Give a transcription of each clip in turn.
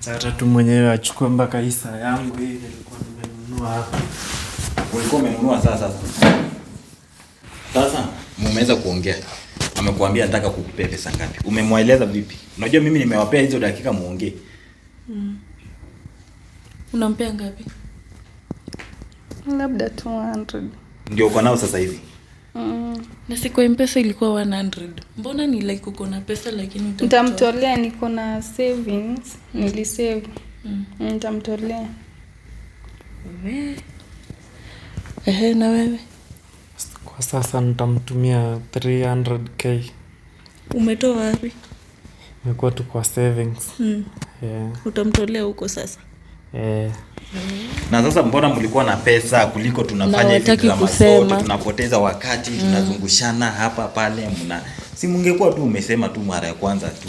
Hata tu mwenyewe achukue mpaka hii saa yangu hii nilikuwa nimenunua hapa. Ulikuwa umenunua sasa. Sasa mmeweza kuongea. Amekuambia nataka kukupea pesa ngapi? Umemweleza vipi? Unajua mimi nimewapea hizo dakika muongee. Unampea ngapi? Labda 200. Ndio uko nao sasa hivi. Na siku M-Pesa ilikuwa 100. Mbona ni like uko na pesa lakini nitamtolea, niko na savings, nilisave. Nitamtolea. Na wewe? Kwa sasa nitamtumia 300k. Umetoa wapi? Imekuwa tu kwa savings. Utamtolea huko sasa? Na sasa mbona mlikuwa na pesa kuliko tunafanya hivi drama zote, tunapoteza wakati, tunazungushana hapa pale si mungekuwa tu umesema tu mara ya kwanza tu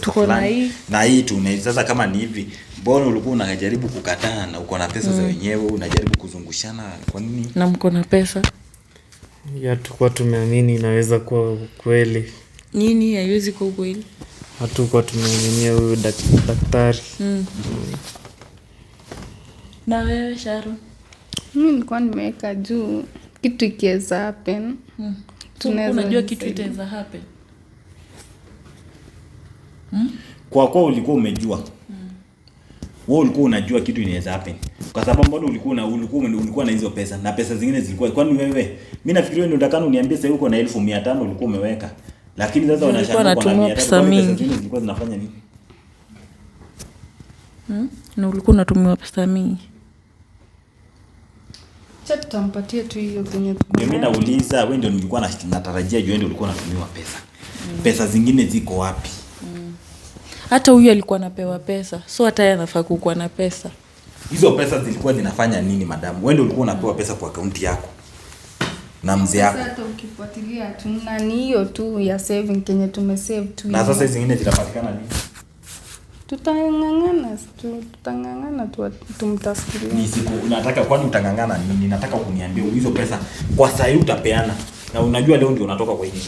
tuko na hii. Na hii tu sasa kama ni hivi, mbona ulikuwa unajaribu kukataa na uko na pesa za wenyewe, unajaribu kuzungushana kwa nini? Na mko na pesa? Ya tukua tumeamini inaweza kuwa kweli. Nini haiwezi kuwa kweli? Hatukuwa tumeaminia huyu daktari. Na wewe Sharon? Mimi nilikuwa nimeweka juu kitu ikiweza happen. Unajua kitu itaweza happen? Kwa ulikuwa umejua. Wewe ulikuwa unajua kitu inaweza happen. Kwa sababu mbona ulikuwa na hizo pesa na pesa zingine zilikuwa. Kwani wewe mimi nafikiri wewe ndio unataka uniambie sasa uko na 1500 ulikuwa umeweka. Lakini sasa unashangaa kwa nini pesa zingine zilikuwa zinafanya nini? Na ulikuwa unatumia pesa mingi. Chacha tutampatia tu hiyo kwenye mimi nauliza wewe ndio nilikuwa natarajia juu ndio ulikuwa unatumiwa pesa. Pesa zingine ziko wapi? Hata huyu alikuwa anapewa pesa. So hata yeye anafaa kuwa na pesa. Hizo pesa zilikuwa zinafanya nini madam? Wewe ndio ulikuwa unapewa pesa kwa akaunti yako. Na mzee yako. Sasa hata ukifuatilia tu na ni hiyo tu ya saving kenye tumesave tu. Na sasa hizo zingine zitapatikana lini? Tutangangana tu tumtasikilia. Ni siku unataka kwani utangangana nini? Nataka kuniambia hizo pesa kwa saa hii utapeana. Na unajua leo ndio unatoka kwa hili.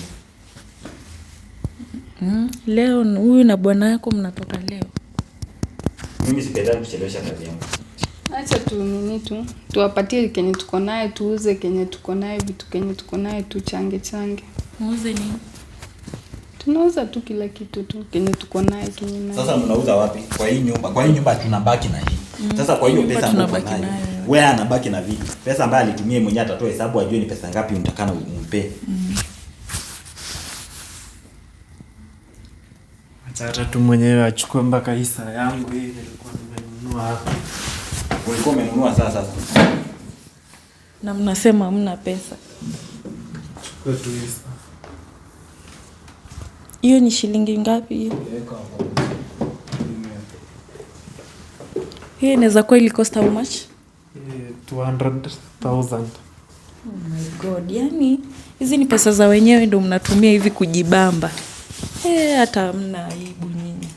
Leo huyu na bwana yako mnatoka leo. Mimi sipenda kuchelewesha kazi yangu. Acha tu tuwapatie kenye tuko naye, tuuze kenye tuko naye, vitu kenye tuko naye tu change. Muuze nini? Tunauza tu kila kitu tu kenye tuko naye kenye naye. Sasa mnauza wapi? Kwa hii nyumba. Kwa hii nyumba tunabaki na hii. Sasa kwa hiyo pesa tunabaki nayo. Wewe anabaki na vipi? Pesa ambayo alitumia mwenyewe atatoa hesabu ajue ni pesa ngapi unatakana umpe. Hata tu mwenyewe achukue mpaka hii saa yangu hii nilikuwa nimenunua hapa. Ulikuwa umenunua sasa. Na mnasema hamna pesa. Chukua tu hii saa. Hiyo ni shilingi ngapi hiyo? Hiyo inaweza kuwa ili cost how much? 200,000. Oh my god, yani hizi ni pesa za wenyewe ndio mnatumia hivi kujibamba. Hata hamna aibu nyinyi.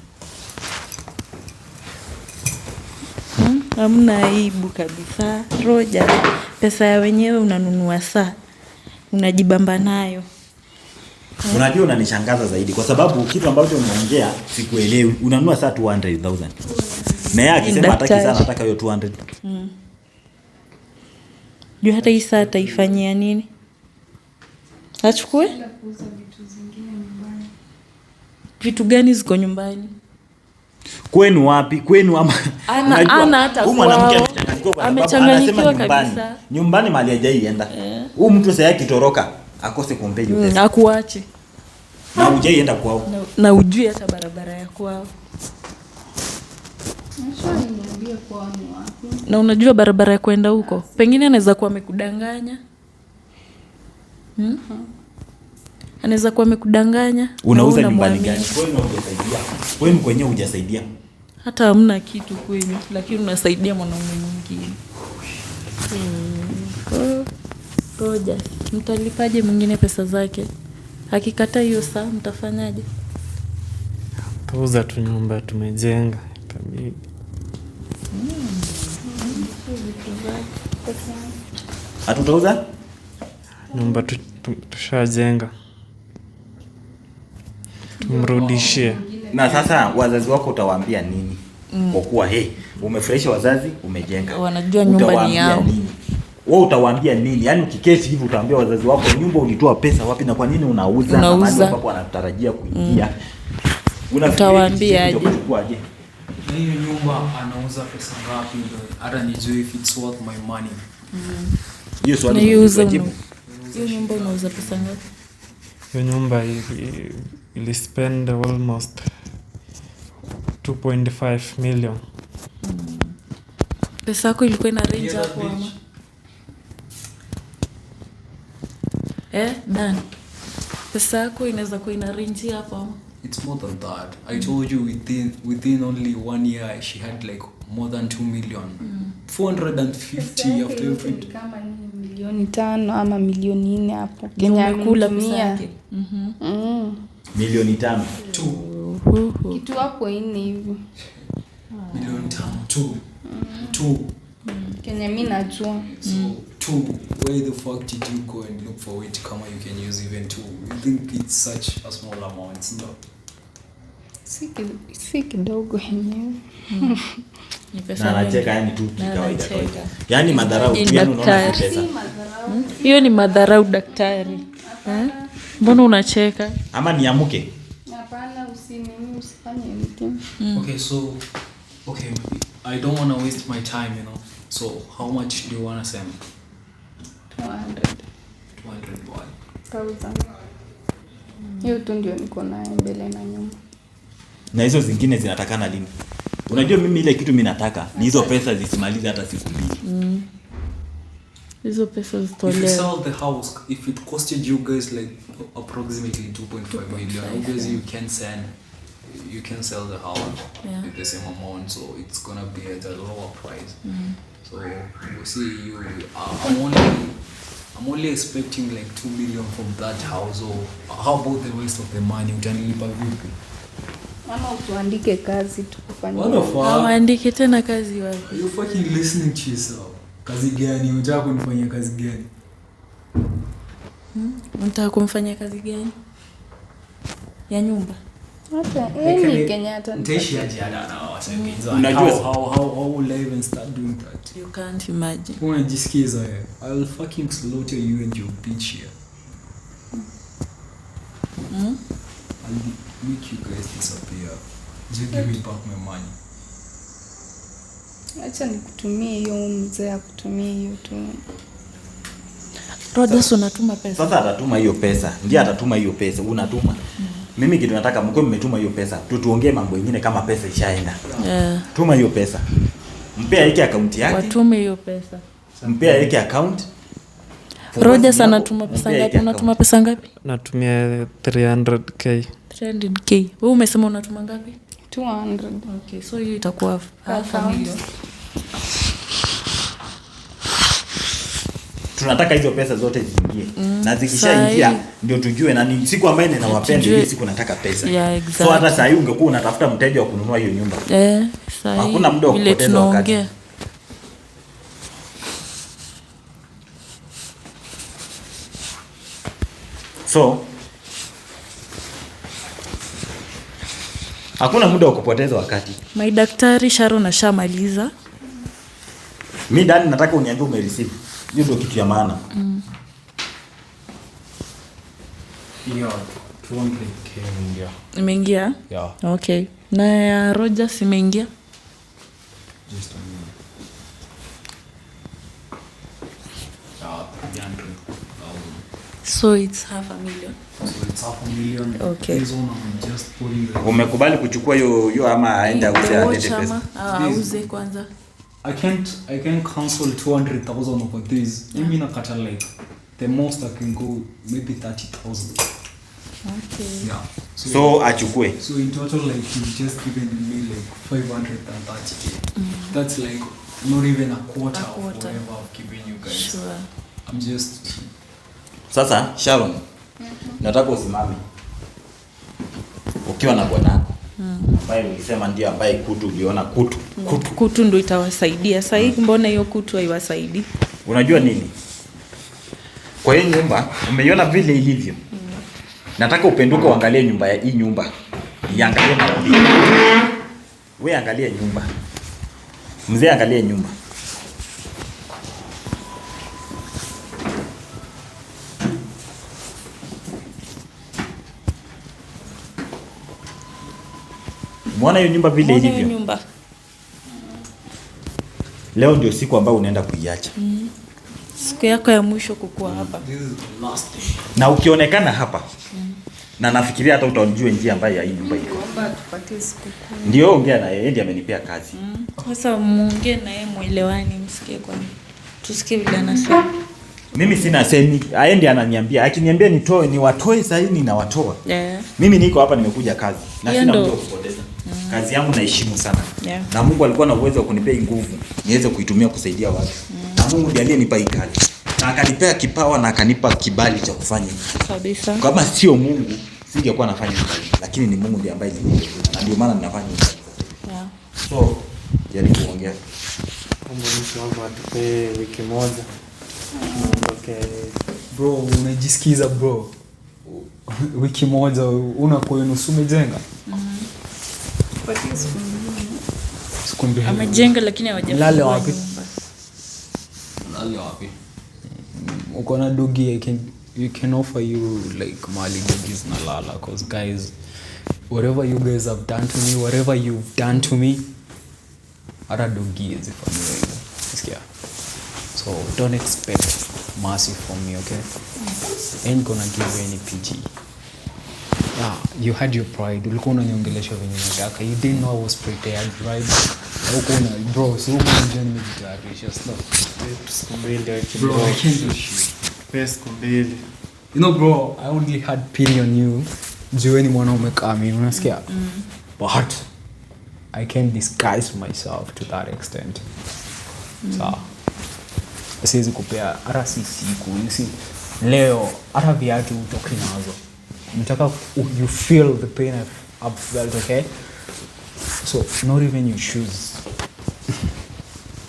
Hamna aibu kabisa. Roja, pesa ya wenyewe unanunua saa. Unajibamba nayo. Unajua unanishangaza zaidi kwa sababu kitu ambacho unaongea sikuelewi. Unanunua saa 200,000. Na yeye akisema hataki sana nataka hiyo 200. Juu hata hii saa ataifanyia nini? Achukue? Vitu gani ziko nyumbani? Kwenu wapi? Kwenu ama ana hata kwao. Amechanganyikiwa kabisa. Nyumbani mali hajaienda. Huyu mtu sasa kitoroka akose kumbe hiyo pesa. Akuache. Na hujaienda kwao. Na ujui hata barabara ya kwao. Niambie kwao ni wapi. Na unajua barabara ya kwenda huko? Pengine anaweza kuwa amekudanganya. Anaweza kuwa amekudanganya. Unauza nyumbani gani? Kwenu hujasaidia. Kwenu kwenyewe hujasaidia. Hata hamna kitu kwenu, lakini unasaidia mwanaume mwingine. Roja, mtalipaje mwingine pesa zake? Akikataa hiyo saa mtafanyaje? Tuuza tu nyumba tumejenga. Itabidi. Hatutauza? Nyumba tushajenga. Tumrudishie. Na sasa wazazi wako utawaambia nini? Kwa kuwa umefurahisha wazazi, umejenga. Wanajua nyumba ni yao. Wewe utawaambia nini? Yaani ukiketi hivi utaambia wazazi wako nyumba ulitoa pesa wapi na kwa nini unauza na mahali ambapo wanatarajia kuingia. Utawaambia aje? Na hiyo nyumba anauza pesa ngapi ndio hata nijue if it's worth my money. Hiyo swali hiyo nyumba unauza pesa ngapi? Hiyo nyumba ili spend almost 2.5 million. Pesa yako ilikuwa ina range hapo ama? Dan. Pesa yako inaweza kuwa ina range hapo ama? It's more than that. I told you within only 1 year she had like more than 2 million. 450 after everything. Kama ni milioni 5 ama milioni 4 hapo. Kenya kula pesa yake. Milioni 5. 2. Kitu hapo ini hivi. Milioni 5. 2. Kenya mimi najua. So 2, where the fuck did you go and look for it kama you can use even 2? You think it's such a small amount, no? Si kidogo yenyewe. Ni pesa na anacheka yani tu kawaida. Yaani madharau yani unaona pesa. Hiyo ni madharau daktari. Mbona unacheka? Ama niamuke? Hapana, usifanye anything. Okay, I don't want to waste my time, you know. So how much do you want to send? 200 what? 1000. Hiyo tu ndio niko naye mbele na nyuma. Na hizo zingine zinatakana lini? Unajua mimi ile kitu mimi nataka ni hizo pesa zisimalize hata siku mbili. Hizo pesa zitolewe. If you sell the house, if it costed you guys like approximately 2.5 million, because you can sell the house with the same amount, so it's gonna be at a lower price. So you see, I'm only expecting like 2 million from that house. Or how about the rest of the money? Utanilipa vipi? Mama, utuandike kazi tukufanyie. Waandike tena kazi wapi? Are you fucking listening to yourself? Kazi gani? Unataka kunifanyia kazi gani? Unataka kumfanyia kazi gani? Ya nyumba. Hata Kenyatta. Nitaishi aje na wasaidizi? Unajua how will I even start doing that? You can't imagine. Unajisikiza I'll fucking slaughter you and your bitch here. I'll make you guys disappear. Just give me back my money. Acha nikutumie hiyo mzee akutumie hiyo tu. Rogers unatuma pesa. Sasa atatuma hiyo pesa. Ndiye atatuma hiyo pesa. Unatuma. Mimi kitu nataka mko mmetuma hiyo pesa. Tuongee mambo mengine kama pesa ishaenda. Tuma hiyo pesa. Mpea yake account yake. Watume hiyo pesa. Mpea yake account. Rogers anatuma pesa ngapi? Unatuma pesa ngapi? Natumia 300k. 300k. Wewe umesema unatuma ngapi? 200. Okay, so hiyo itakuwa half a million. Tunataka hizo pesa zote ziingie. Na zikishaingia ndio tujue nani siku ambayo ninawapenda hii siku nataka pesa. Exactly. So hata sasa hivi ungekuwa unatafuta mteja wa kununua hiyo nyumba. Sasa hakuna muda wa kupoteza wakati. So hakuna muda wa kupoteza wakati. My daktari Sharon ashamaliza. Mimi ndani nataka uniambie umereceive. Hiyo ndio kitu ya maana. Hiyo 200k imeingia. Imeingia? Yeah. Okay. Na ya Rogers imeingia? Just a minute. 300,000. So it's half a million. So it's half a million. Okay. This one I'm just putting the... Umekubali kuchukua hiyo ama aenda usialete pesa? Auze kwanza. I can't cancel 200,000 over this. Mimi nakata like the most I can go maybe 30,000. Okay. Yeah. So achukue. So in total like you've just given me like 530k. That's like not even a quarter of whatever I've given you guys. Sure. I'm just... Sasa Sharon, nataka usimame ukiwa na bwanako ambaye ulisema ndio ambaye kutu uliona kutu ndio itawasaidia. Sasa hivi mbona hiyo kutu haiwasaidii? Unajua nini? Kwa hiyo nyumba umeiona vile ilivyo. Nataka upenduke uangalie nyumba ya hii nyumba. Iangalie na Wewe angalia nyumba. Mzee angalia nyumba. Muona hiyo nyumba vile ilivyo. Leo ndio siku ambayo unaenda kuiacha. Siku yako ya mwisho kukua hapa. Na ukionekana hapa. Na nafikiria hata utajua njia ambayo hii nyumba iko. Ndio ongea na yeye, ndiye amenipea kazi. Sasa muongee na yeye muelewani, msikie kwani. Tusikie vile anasema. Mimi sina semi, yeye ndiye ananiambia. Akiniambia nitoe, ni watoe sasa hivi na watoa. Mimi niko hapa nimekuja kazi. Na sina mtu wa kupoteza. Kazi yangu naheshimu sana. Na Mungu alikuwa na uwezo wa kunipea nguvu niweze kuitumia kusaidia watu. Na Mungu ndiye aliyenipa hii kazi. Na akanipea kipawa na akanipa kibali cha kufanya kabisa. Kama sio Mungu singekuwa nafanya kazi, lakini ni Mungu ndiye ambaye alinipa. Na ndio maana ninafanya kazi. So, jaribu kuongea. Mungu wangu atupe wiki moja. Okay. Bro, unajisikiza bro? Wiki moja unakuwa nusu umejenga? Siku mbili. Amejenga lakini hawajafungua. Lale wapi? Lale wapi? Uko na dogi, you can offer you like mali dogis na lala, cause guys, whatever you guys have done to me, whatever you've done to me, hata dogi is ifanywe. Sikia. So don't expect mercy from me, okay? Ain't gonna give you any PG. Yeah, you had your pride. Ulikuwa unaniongelesha venye unataka. You didn't know I was prepared, right? Ukona bro, so unajua nimejitayarisha stuff. Bro, I can't do shit. You know bro, I only had pity on you. Jueni mwanaume kama mimi, unasikia? But I can't disguise myself to that extent. So, siwezi kupea hata siku, leo hata viatu utoki nazo. Nataka you feel the pain I've felt, okay? So, not even your shoes.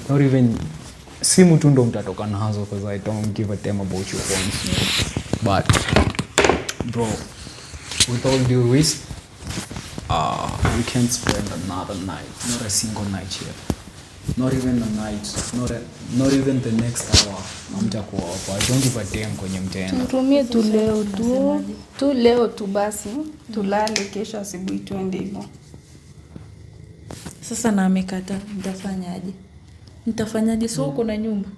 Not even simu tu ndo mtatoka nazo, because I don't give a damn about your phones. But bro, with all due risk, we can't spend another night, not a single night here. Not even a night, not even the next hour. Mtakuwa hapo. I don't give a damn kwenye mtaenda. Tutumie tu leo tu basi, tulale kesho asubuhi tuende hivyo. Sasa na amekata, nitafanyaje? Sio uko na nyumba.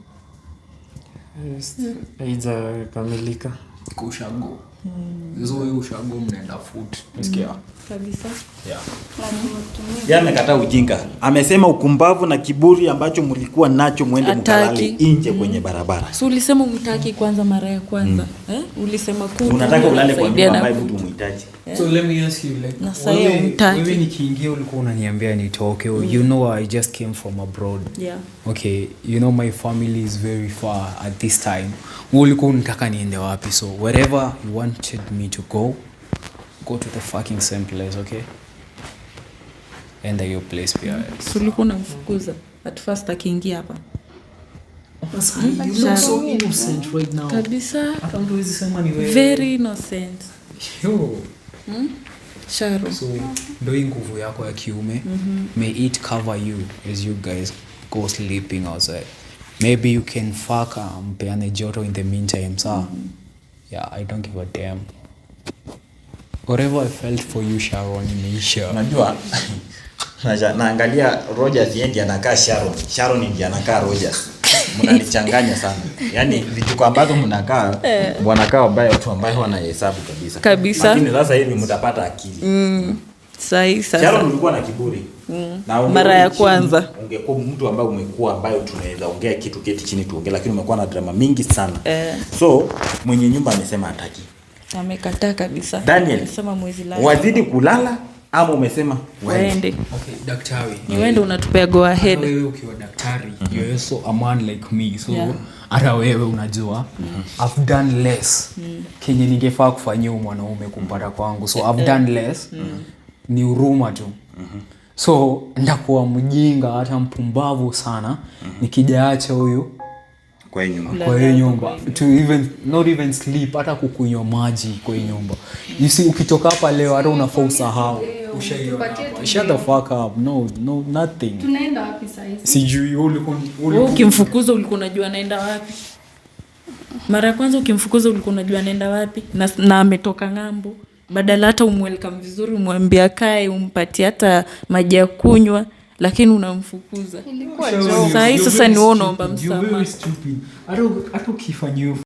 Aiza kamilika. Kushago. Wewe ushago mnaenda foot. Unasikia? Kabisa. Yeah. Yeye amekataa ujinga. Amesema ukumbavu na kiburi ambacho mlikuwa nacho mwende mkalale nje kwenye barabara. So ulisema umtaki kwanza mara ya kwanza. Ulisema kuna unataka ulale kwa nyumba ambayo mtu muhitaji. So let me ask you, like, wewe nikiingia ulikuwa unaniambia nitoke. You know I just came from abroad. Yeah. Okay, you know my family is very far at this time. Ulikuwa unataka niende wapi? So wherever you wanted me to go to the fucking same place, okay? Enda your place pia. So ulikuwa unamfukuza at first akiingia hapa. You look so innocent right now. Kabisa. Hata mtu hizi sema ni wewe. Very innocent. Yo. Sharo. So ndo hii nguvu yako ya kiume. May it cover you as you guys go sleeping outside. Maybe you can fuck mpeane joto in the meantime, sir. Yeah, I don't give a damn. Whatever I felt for you, Sharon, imeisha. Unajua naangalia Rogers yeye anakaa Sharon. Sharon ndiye anakaa Rogers. Mnanichanganya sana. Yaani vitu ambazo mnakaa wanakaa wabaya watu ambao wanahesabu kabisa. Lakini sasa hivi mtapata akili. Sahi sasa. Sharon ulikuwa na kiburi. Na mara ya kwanza ungekuwa mtu ambaye umekuwa ambayo tunaweza ongea kitu keti chini tuongee, lakini umekuwa na drama mingi sana. So mwenye nyumba amesema hataki. Amekataa kabisa. Daniel, amesema mwezi la. Wazidi kulala ama umesema waende? Okay, daktari. Ni wewe unatupea go ahead. Wewe ukiwa daktari, you're also a man like me. So hata wewe unajua I've done less. Kenye ningefaa kufanyia mwanaume kumpata kwangu. So I've done less. Ni huruma tu. So ndakuwa mjinga hata mpumbavu sana nikijaacha huyu kwa hii nyumba. Kwa hii nyumba to even not even sleep, hata kukunywa maji kwa hii nyumba. You see, ukitoka hapa leo hata unafaa usahau. Shut the fuck up. No, nothing. Tunaenda wapi sasa hivi? Sijui ulikuwa ukimfukuza ulikuwa unajua anaenda wapi? Mara ya kwanza ukimfukuza ulikuwa unajua anaenda wapi? Na ametoka ng'ambo. Badala hata umwelcome vizuri, umwambie akae, umpatie hata maji ya kunywa, lakini unamfukuza. Ilikuwa joke. Sasa ni wewe unaomba msamaha. Hata ukifanyia